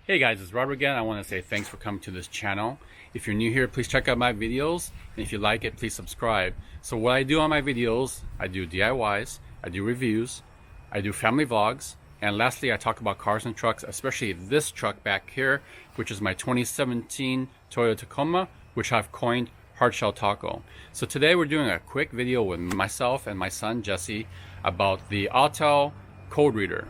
Hey guys, it's Robert again. I want to say thanks for coming to this channel. If you're new here, please check out my videos, and if you like it, please subscribe. So what I do on my videos, I do DIYs, I do reviews, I do family vlogs, and lastly I talk about cars and trucks, especially this truck back here, which is my 2017 Toyota Tacoma, which I've coined Hardshell Taco. So today we're doing a quick video with myself and my son Jesse about the Autel code reader.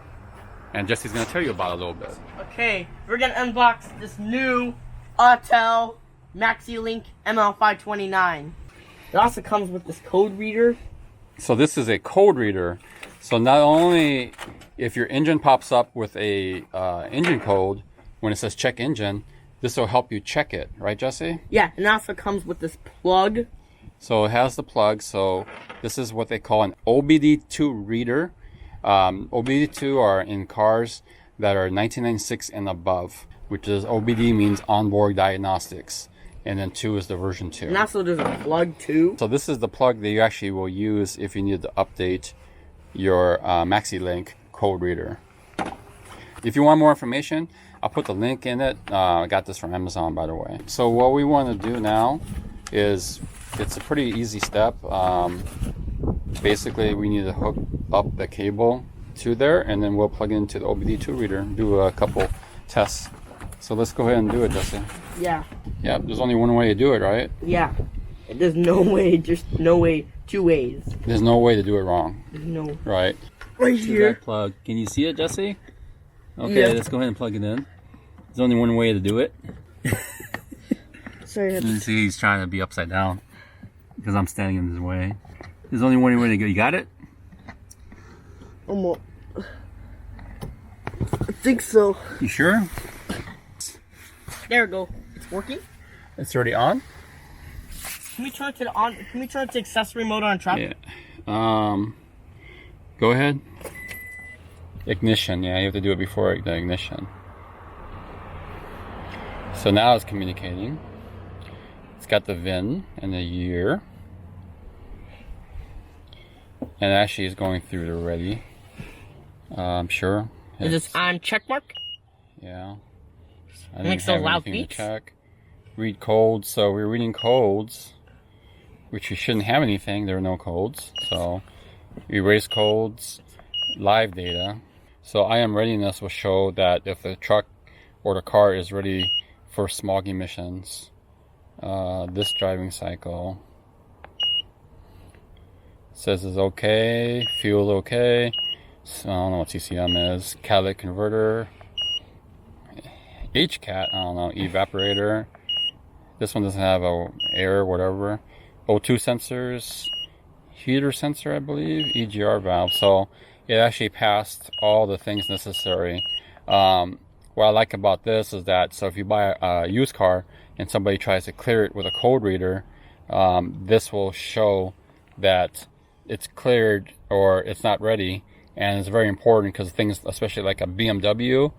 And Jesse's going to tell you about it a little bit. Okay, we're going to unbox this new Autel MaxiLink ML529. It also comes with this code reader. So this is a code reader. So not only if your engine pops up with a engine code, when it says check engine, this will help you check it. Right, Jesse? Yeah, and it also comes with this plug. So it has the plug. So this is what they call an OBD2 reader. OBD2 are in cars that are 1996 and above, which is OBD means onboard diagnostics, and then 2 is the version 2. And also there's a plug too. So this is the plug that you actually will use if you need to update your MaxiLink code reader. If you want more information, I'll put the link in it. I got this from Amazon, by the way. So what we want to do now is, it's a pretty easy step. Basically we need to hook up the cable to there, and then we'll plug it into the OBD2 reader and do a couple tests. So let's go ahead and do it, Jesse. Yeah. Yeah, there's only one way to do it, right? Yeah. There's no way, just no way, 2 ways. There's no way to do it wrong. No. Right. Right here. That plug. Can you see it, Jesse? Okay, yeah. Let's go ahead and plug it in. There's only one way to do it. Sorry. You see he's trying to be upside down because I'm standing in his way. There's only one way to go. You got it? Almost. I think so. You sure? There we go. It's working. It's already on? Can we turn it to the on? Can we turn it to accessory mode on truck? Yeah. Go ahead. Ignition. Yeah, you have to do it before the ignition. So now it's communicating. It's got the VIN and the year. And actually is going through the ready. I'm sure. Is this on check mark? Yeah. I It makes those loud anything to beeps. check. Read codes. So we're reading codes, which we shouldn't have anything. There are no codes. So erase codes, live data. So IM readiness will show that if the truck or the car is ready for smog emissions. This driving cycle says is okay, fuel okay. So I don't know what CCM is. Catalytic converter, HCAT, I don't know, evaporator. This one doesn't have a air, whatever. O2 sensors, heater sensor, I believe, EGR valve. So it actually passed all the things necessary. What I like about this is that, so if you buy a used car and somebody tries to clear it with a code reader, this will show that it's cleared or it's not ready. And it's very important because things, especially like a BMW,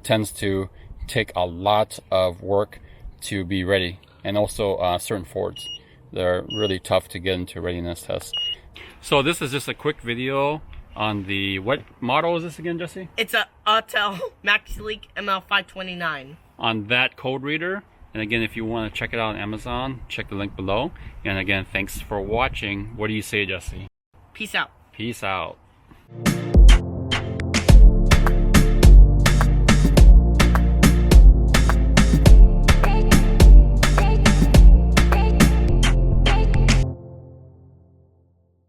tends to take a lot of work to be ready. And also certain Fords, they're really tough to get into readiness tests. So this is just a quick video on the, what model is this again, Jesse? It's a Autel MaxiLink ML529. On that code reader. And again, if you want to check it out on Amazon, check the link below. And again, thanks for watching. What do you say, Jesse? Peace out. Peace out.